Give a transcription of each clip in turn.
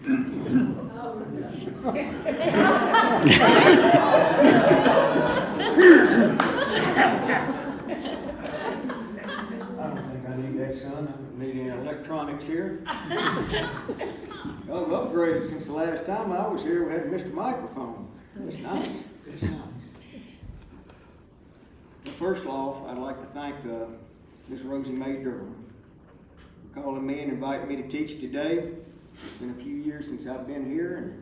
I don't think I need that, son. I don't need any electronics here. I've upgraded since the last time I was here. We had a Mr. Microphone. It's nice. It's nice. But first off, I'd like to thank Miss Rosie Mae Durham for calling me and inviting me to teach today. It's been a few years since I've been here, and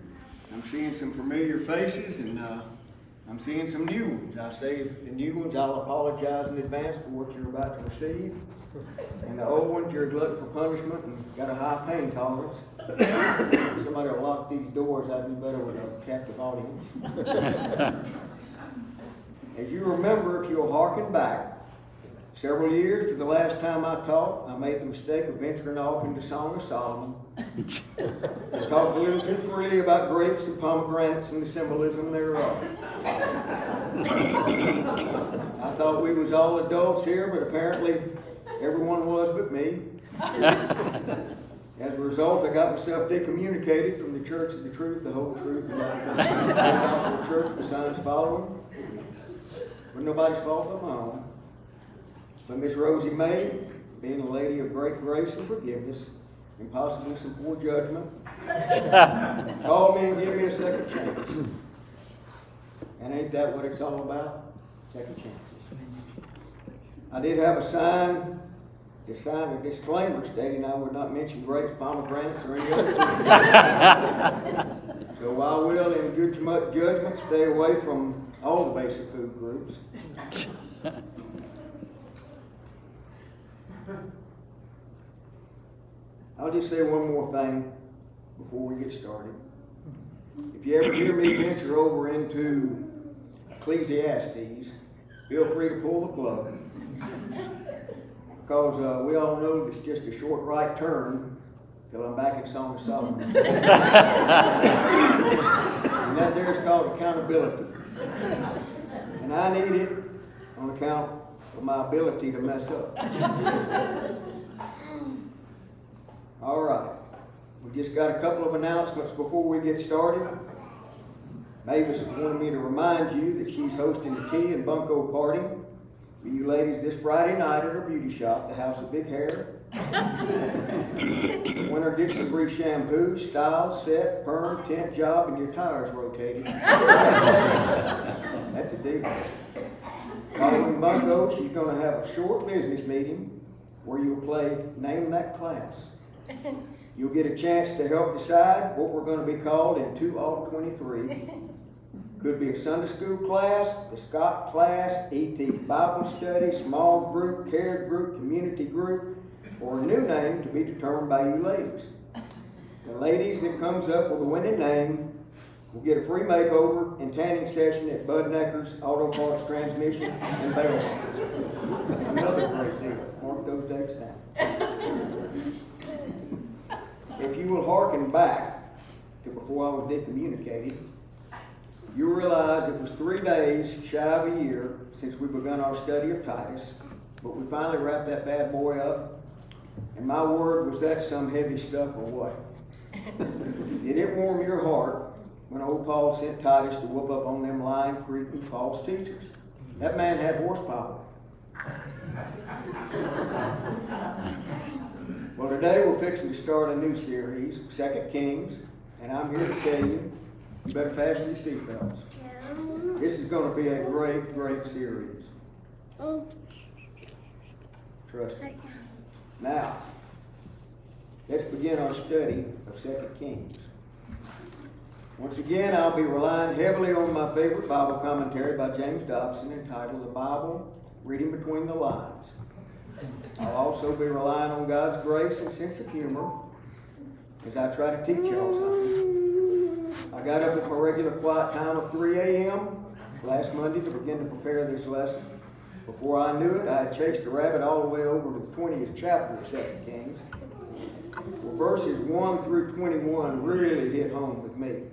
I'm seeing some familiar faces, and I'm seeing some new ones. I say the new ones, I'll apologize in advance for what you're about to receive. And the old ones, you're a glutton for punishment and got a high pain tolerance. If somebody will lock these doors, I'd be better with a captive audience. As you remember, if you'll hearken back, several years to the last time I taught, I made the mistake of venturing off into Song of Solomon. I talked a little too freely about grapes and pomegranates and the symbolism thereof. I thought we was all adults here, but apparently everyone was but me. As a result, I got myself decommunicated from the Church of the Truth, the whole truth, and the gospel church, the signs following. But nobody's fault but my own. But Miss Rosie Mae, being a lady of great grace and forgiveness, and possibly some poor judgment, called me and gave me a second chance. And ain't that what it's all about? Second chances. I did have a sign, a disclaimer stating I would not mention grapes, pomegranates, or any other food. So I will, in good judgment, stay away from all the basic food groups. I'll just say one more thing before we get started. If you ever hear me venture over into Ecclesiastes, feel free to pull the plug. Because we all know it's just a short right turn till I'm back in Song of Solomon. And that there is called accountability. And I need it on account of my ability to mess up. All right. We just got a couple of announcements before we get started. Mavis wanted me to remind you that she's hosting a tea and bunco party for you ladies this Friday night at her beauty shop, the House of Big Hair. Winter gets the free shampoo, style, set, perm, tint job, and your tires rotating. That's a deal. Following bunco, she's going to have a short business meeting where you'll play Name That Class. You'll get a chance to help decide what we're going to be called in 2023. Could be a Sunday school class, the Scott class, ET Bible study, small group, care group, community group, or a new name to be determined by you ladies. The ladies that comes up with a winning name will get a free makeover and tanning session at Bud Necker's Auto Parts Transmission and Bell Office. Another great deal. Mark those dates down. If you will hearken back to before I was decommunicated, you'll realize it was 3 days shy of a year since we begun our study of Titus, but we finally wrapped that bad boy up. And my word, was that some heavy stuff or what? Did it warm your heart when old Paul sent Titus to whoop up on them lying, creeping, false teachers? That man had horsepower. Well, today we're fixing to start a new series, 2 Kings, and I'm here to tell you, you better fasten your seatbelts. This is going to be a great, great series. Trust me. Now, let's begin our study of 2 Kings. Once again, I'll be relying heavily on my favorite Bible commentary by James Dobson entitled The Bible Reading Between the Lines. I'll also be relying on God's grace and sense of humor as I try to teach y'all something. I got up at my regular quiet time of 3 a.m. last Monday to begin to prepare this lesson. Before I knew it, I had chased a rabbit all the way over to the 20th chapter of 2 Kings. Well, verses 1 through 21 really hit home with me.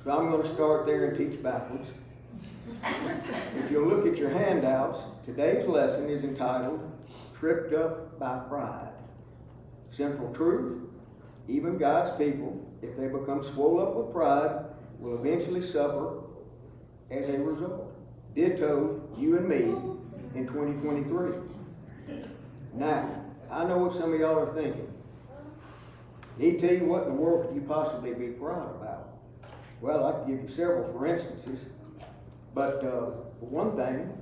So I'm going to start there and teach backwards. If you'll look at your handouts, today's lesson is entitled Tripped Up by Pride. Simple truth, even God's people, if they become swollen up with pride, will eventually suffer as a result. Ditto you and me in 2023. Now, I know what some of y'all are thinking. He tell you what in the world could you possibly be proud about? Well, I could give you several for instances, but for one thing,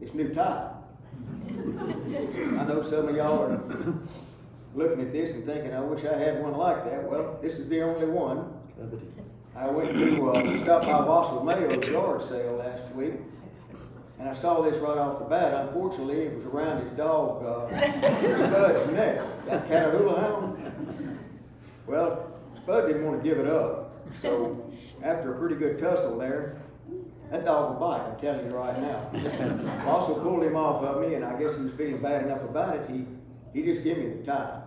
it's new tie. I know some of y'all are looking at this and thinking, I wish I had one like that. Well, this is the only one. I went to stop by Wassel Mayo's yard sale last week, and I saw this right off the bat. Unfortunately, it was around his dog, Spud's neck. That Catahoula hound. Well, Spud didn't want to give it up, so after a pretty good tussle there, that dog will bite, I'm telling you right now. Wassel pulled him off of me, and I guess he was feeling bad enough about it, he just gave me the tie.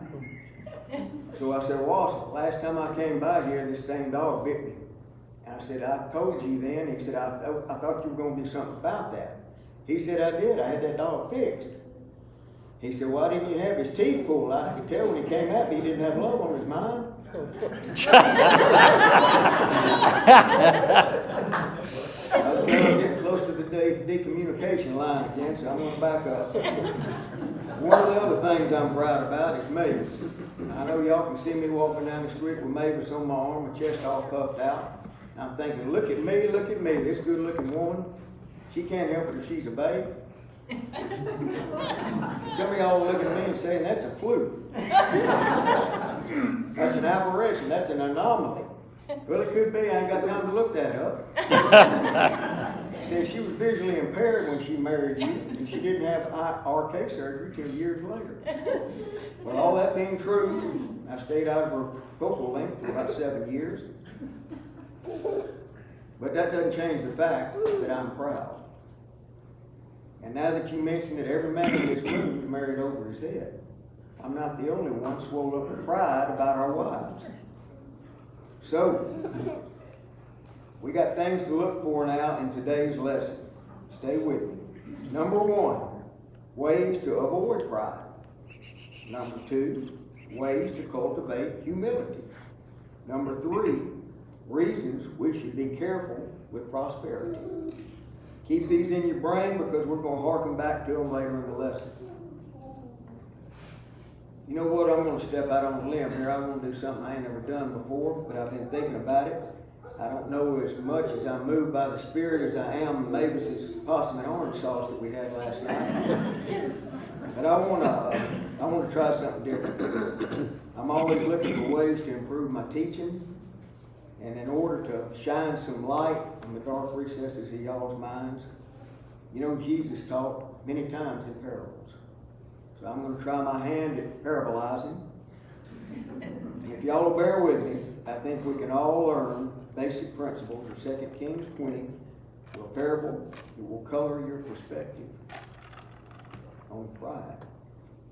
So I said, Wassel, last time I came by here, this same dog bit me. And I said, I told you then. He said, I thought you were going to do something about that. He said, I did. I had that dog fixed. He said, why didn't you have his teeth pulled? I could tell when he came at me, he didn't have love on his mind. I was getting close to the decommunication line again, so I'm going to back up. One of the other things I'm proud about is Mavis. I know y'all can see me walking down the street with Mavis on my arm, my chest all puffed out. I'm thinking, look at me, this good-looking woman. She can't help it if she's a babe. Some of y'all are looking at me and saying, that's a fluke. That's an aberration, that's an anomaly. Well, it could be, I ain't got time to look that up. Said she was visually impaired when she married you, and she didn't have RK surgery till years later. Well, all that being true, I stayed out of her focal length for about 7 years. But that doesn't change the fact that I'm proud. And now that you mention that every man in this room is married over his head, I'm not the only one swollen up with pride about our wives. So, we got things to look for now in today's lesson. Stay with me. Number 1, ways to avoid pride. Number 2, ways to cultivate humility. Number 3, reasons we should be careful with prosperity. Keep these in your brain because we're going to harken back to them later in the lesson. You know what? I'm going to step out on a limb here. I'm going to do something I ain't never done before, but I've been thinking about it. I don't know as much as I'm moved by the Spirit as I am Mavis's possum and orange sauce that we had last night. But I want to try something different. I'm always looking for ways to improve my teaching, and in order to shine some light on the dark recesses of y'all's minds. You know, Jesus taught many times in parables. So I'm going to try my hand at parabolizing. If y'all will bear with me, I think we can all learn basic principles of 2 Kings 20 to a parable that will color your perspective on pride.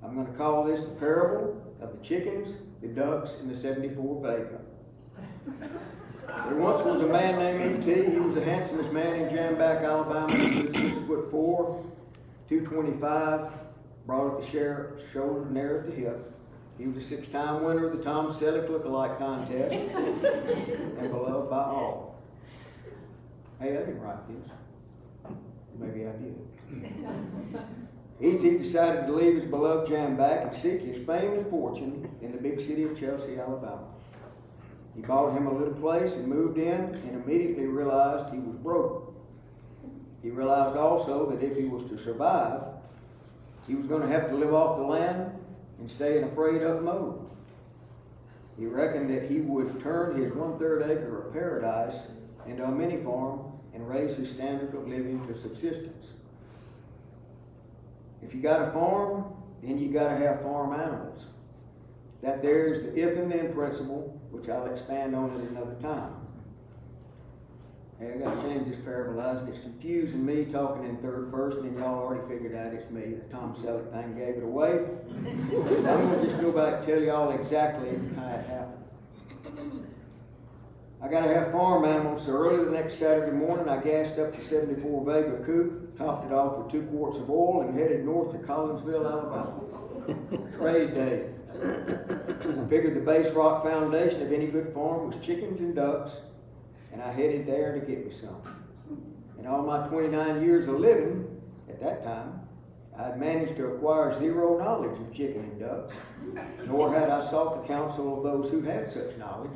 I'm going to call this the parable of the chickens, the ducks, and the 74 vega. There once was a man named E.T. He was the handsomest man in Jamback, Alabama. He was 6'4", 225, broad at the shoulder, narrow at the hip. He was a 6-time winner of the Tom Selleck Lookalike Contest and beloved by all. Hey, I didn't write this. Maybe I did. E.T. decided to leave his beloved Jamback and seek his fame and fortune in the big city of Chelsea, Alabama. He bought him a little place and moved in and immediately realized he was broke. He realized also that if he was to survive, he was going to have to live off the land and stay in a prayed-up mode. He reckoned that he would turn his 1/3 acre of paradise into a mini farm and raise his standard of living to subsistence. If you got a farm, then you got to have farm animals. That there is the if and then principle, which I'll expand on at another time. Hey, I got to change this parabolizing. It's confusing me talking in third person, and y'all already figured out it's me. The Tom Selleck thing gave it away. I'm going to just go back and tell y'all exactly how it happened. I got to have farm animals, so early the next Saturday morning, I gassed up the 74 Vega coupe, topped it off with 2 quarts of oil, and headed north to Collinsville, Alabama. Trade day. figured the base rock foundation of any good farm was chickens and ducks, and I headed there to get me some. In all my 29 years of living at that time, I had managed to acquire zero knowledge of chicken and ducks, nor had I sought the counsel of those who had such knowledge.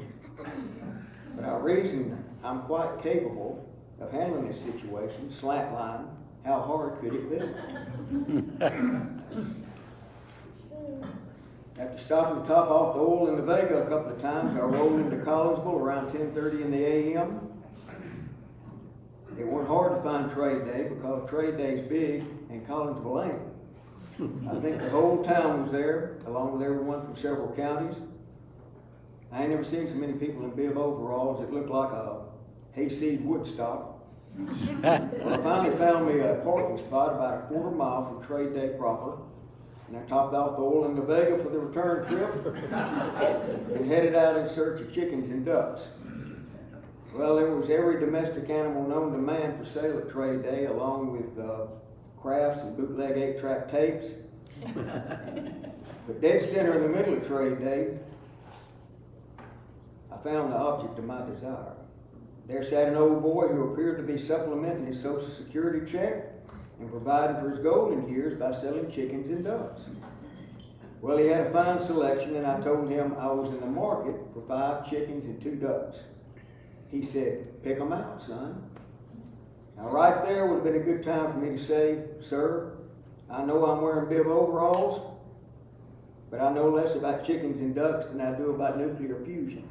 But I reasoned I'm quite capable of handling this situation, slackline, how hard could it be? After stopping to top off the oil in the Vega a couple of times, I rolled into Collinsville around 10:30 in the a.m. It wasn't hard to find trade day because trade day is big and Collinsville ain't. I think the whole town was there, along with everyone from several counties. I ain't never seen so many people in bib overalls. It looked like a hayseed Woodstock. Well, I finally found me a parking spot about a quarter mile from trade day proper, and I topped off the oil in the Vega for the return trip and headed out in search of chickens and ducks. Well, there was every domestic animal known to man for sale at trade day, along with crafts and bootleg 8-track tapes. But dead center in the middle of trade day, I found the object of my desire. There sat an old boy who appeared to be supplementing his Social Security check and providing for his golden years by selling chickens and ducks. Well, he had a fine selection, and I told him I was in the market for 5 chickens and 2 ducks. He said, "Pick 'em out, son." Now, right there would have been a good time for me to say, "Sir, I know I'm wearing bib overalls, but I know less about chickens and ducks than I do about nuclear fusion.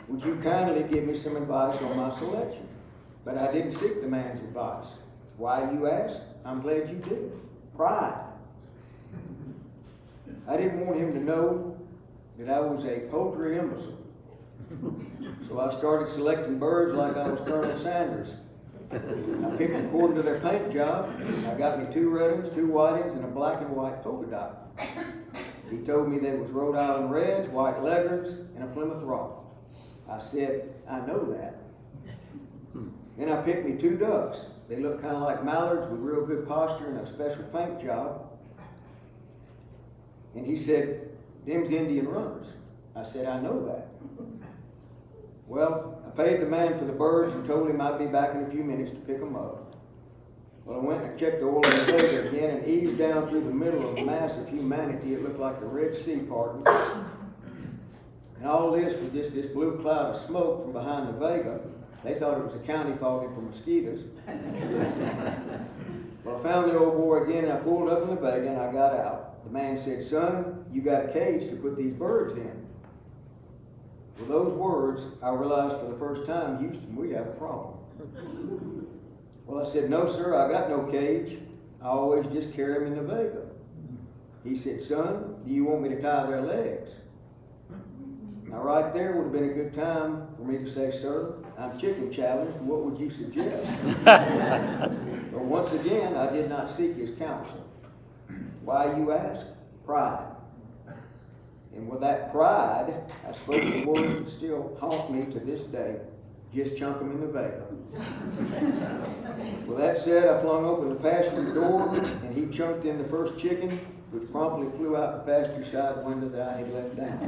Would you kindly give me some advice on my selection?" But I didn't seek the man's advice. Why, you ask? I'm glad you did. Pride. I didn't want him to know that I was a poultry imbecile. So I started selecting birds like I was Colonel Sanders. I picked according to their paint job. I got me 2 red ones, 2 white ones, and a black and white polka dot. He told me there was Rhode Island Reds, white Leghorns, and a Plymouth Rock. I said, "I know that." Then I picked me 2 ducks. They looked kind of like mallards with real good posture and a special paint job. And he said, "Them's Indian runners." I said, "I know that." Well, I paid the man for the birds and told him I'd be back in a few minutes to pick them up. Well, I went and checked the oil in the Vega again and eased down through the middle of a mass of humanity. It looked like the Red Sea parting. And all this was just this blue cloud of smoke from behind the Vega. They thought it was a county fogging for mosquitoes. Well, I found the old boy again and I pulled up in the Vega and I got out. The man said, "Son, you got a cage to put these birds in." With those words, I realized for the first time, Houston, we have a problem. Well, I said, "No, sir, I got no cage. I always just carry them in the Vega." He said, "Son, do you want me to tie their legs?" Now, right there would have been a good time for me to say, "Sir, I'm chicken challenged. What would you suggest?" But once again, I did not seek his counsel. Why, you ask? Pride. And with that pride, I spoke the words that still haunt me to this day. Just chunk them in the Vega. With that said, I flung open the pasture door, and he chunked in the first chicken, which promptly flew out the pasture side window that I had left down.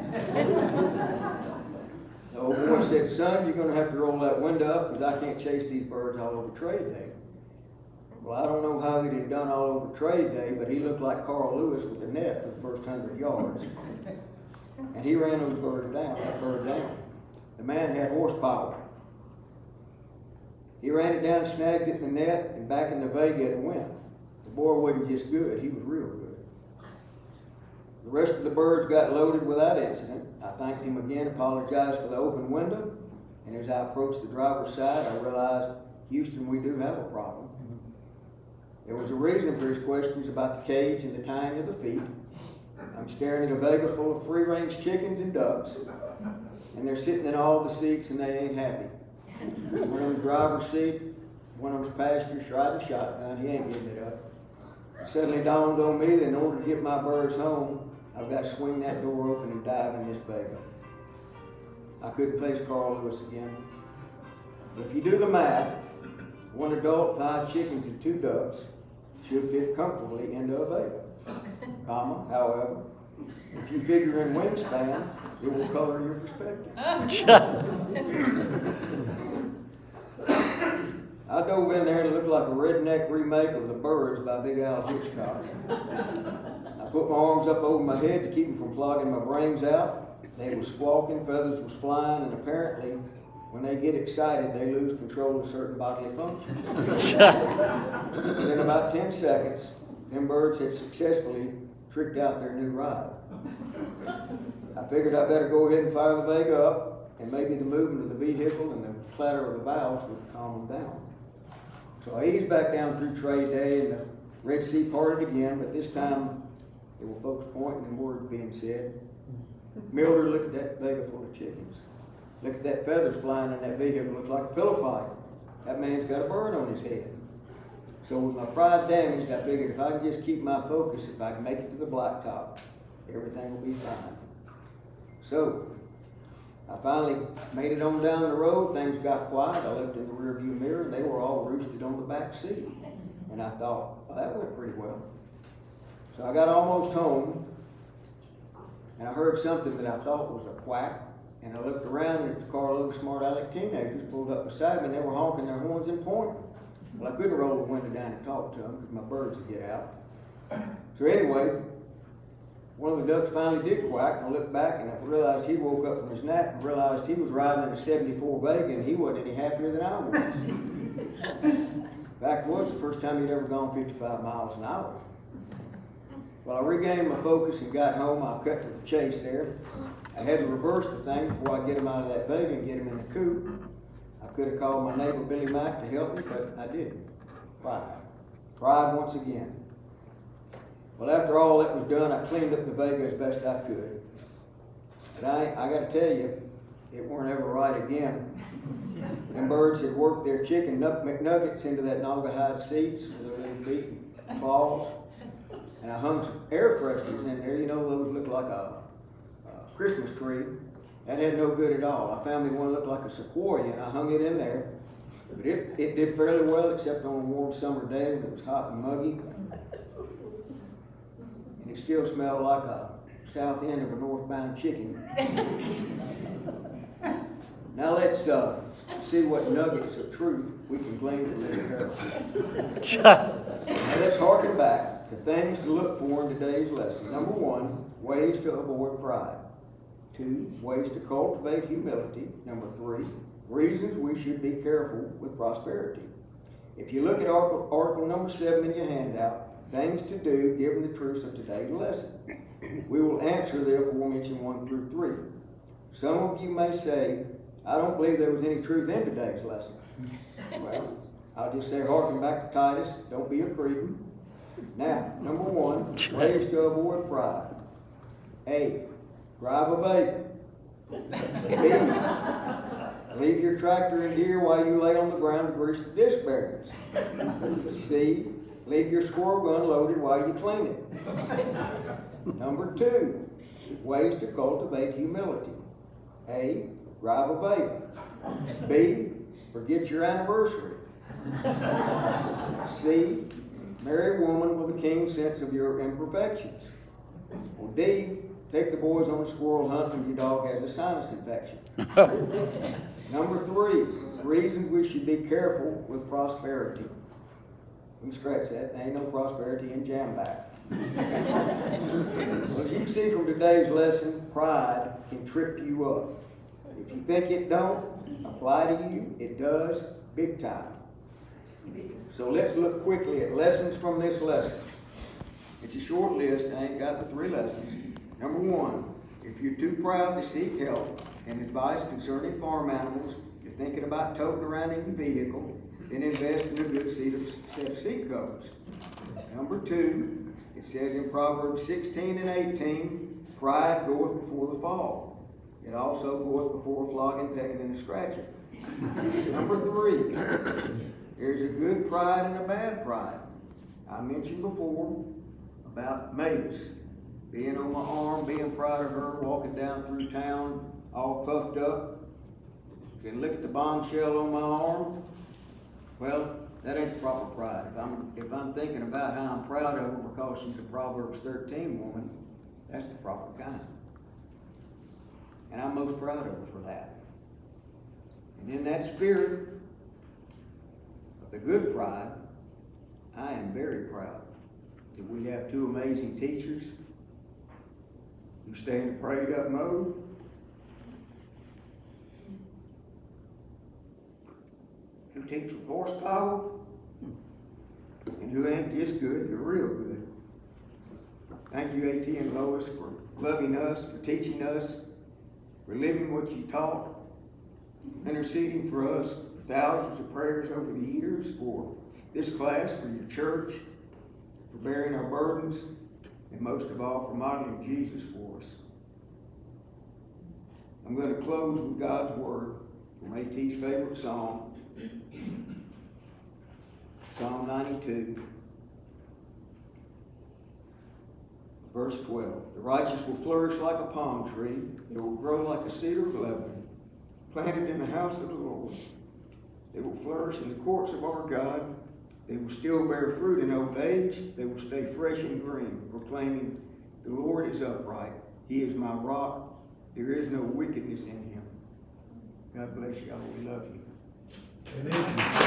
The old boy said, "Son, you're going to have to roll that window up because I can't chase these birds all over trade day." Well, I don't know how he'd have done all over trade day, but he looked like Carl Lewis with a net for the first 100 yards. And he ran those birds down, that bird down. The man had horsepower. He ran it down, snagged it in the net, and back in the Vega it went. The boy wasn't just good, he was real good. The rest of the birds got loaded without incident. I thanked him again, apologized for the open window, and as I approached the driver's side, I realized, Houston, we do have a problem. There was a reason for his questions about the cage and the tying of the feet. I'm staring at a Vega full of free-range chickens and ducks, and they're sitting in all the seats and they ain't happy. One of them's driver's seat, one of them's passenger riding shotgun, he ain't giving it up. It suddenly dawned on me that in order to get my birds home, I've got to swing that door open and dive in this Vega. I couldn't face Carl Lewis again. But if you do the math, 1 adult, 5 chickens, and 2 ducks should fit comfortably into a Vega. However, If you figure in wingspan, it will color your perspective. I dove in there and it looked like a redneck remake of The Birds by Big Al Hitchcock. I put my arms up over my head to keep them from clogging my brains out. They were squawking, feathers was flying, and apparently, when they get excited, they lose control of certain bodily functions. Within about 10 seconds, them birds had successfully tricked out their new ride. I figured I better go ahead and fire the Vega up, and maybe the movement of the vehicle and the clatter of the valves would calm them down. So I eased back down through trade day, and the Red Sea parted again, but this time there were folks pointing and words being said. Mildred, look at that Vega full of chickens. Look at that feathers flying in that vehicle. Looks like a pillow fight. That man's got a burn on his head. So with my pride damaged, I figured if I can just keep my focus, if I can make it to the blacktop, everything will be fine. So I finally made it on down the road. Things got quiet. I looked in the rearview mirror, and they were all roosted on the back seat. And I thought, well, that went pretty well. So I got almost home, and I heard something that I thought was a quack. And I looked around, and a carload of smart aleck teenagers pulled up beside me, and they were honking their horns and pointing. Well, I couldn't roll the window down and talk to them because my birds would get out. So anyway, one of the ducks finally did quack, and I looked back and I realized he woke up from his nap and realized he was riding in a 74 Vega and he wasn't any happier than I was. Fact was, the first time he'd ever gone 55 miles an hour. Well, I regained my focus and got home. I cut to the chase there. I had to reverse the thing before I get him out of that Vega and get him in the coop. I could have called my neighbor Billy Mack to help me, but I didn't. Pride once again. Well, after all that was done, I cleaned up the Vega as best I could. But I got to tell you, it weren't ever right again. Them birds had worked their chicken McNuggets into that naugahyde seats with their little feet and claws. And I hung some air fresheners in there. You know, those look like a Christmas tree. That had no good at all. I found me one that looked like a sequoia, and I hung it in there. But it did fairly well, except on a warm summer day when it was hot and muggy. And it still smelled like a south end of a northbound chicken. Now let's see what nuggets of truth we can glean from this parable. Now let's harken back to things to look for in today's lesson. Number 1, ways to avoid pride. 2, ways to cultivate humility. Number 3, reasons we should be careful with prosperity. If you look at article number 7 in your handout, things to do given the truths of today's lesson, we will answer the aforementioned 1 through 3. Some of you may say, I don't believe there was any truth in today's lesson. Well, I'll just say, harken back to Titus, don't be a cretin. Now, number 1, ways to avoid pride. A, drive a Vega. B, leave your tractor in gear while you lay on the ground to grease the disc bearings. C, leave your squirrel gun loaded while you clean it. Number 2, ways to cultivate humility. A, drive a Vega. B, forget your anniversary. C, marry a woman with a keen sense of your imperfections. Or D, take the boys on a squirrel hunt when your dog has a sinus infection. Number 3, reasons we should be careful with prosperity. We can scratch that. There ain't no prosperity in Jamback. Well, as you can see from today's lesson, pride can trip you up. If you think it don't apply to you, it does big time. So let's look quickly at lessons from this lesson. It's a short list. I ain't got the 3 lessons. Number 1, if you're too proud to seek help and advice concerning farm animals, you're thinking about toting around in your vehicle, then invest in a good set of seat covers. Number 2, it says in Proverbs 16 and 18, pride goeth before the fall. It also goeth before a flogging, pecking, and a scratching. Number 3, there's a good pride and a bad pride. I mentioned before about Mavis being on my arm, being proud of her, walking down through town, all puffed up. Can look at the bombshell on my arm. Well, that ain't proper pride. If I'm thinking about how I'm proud of her because she's a Proverbs 13 woman, That's the proper kind. And I'm most proud of her for that. And in that spirit of the good pride, I am very proud that we have two amazing teachers who stay in a prayed up mode, who teach with horsepower, and who ain't just good, they're real good. Thank you, A.T. and Lois, for loving us, for teaching us, for living what you taught, interceding for us, for thousands of prayers over the years, for this class, for your church, for bearing our burdens, and most of all, for modeling Jesus for us. I'm going to close with God's Word from A.T.'s favorite song, Psalm 92, verse 12. The righteous will flourish like a palm tree. They will grow like a cedar of Lebanon, planted in the house of the Lord. They will flourish in the courts of our God. They will still bear fruit in old age. They will stay fresh and green, proclaiming, the Lord is upright. He is my rock. There is no wickedness in him. God bless you all. We love you. Amen.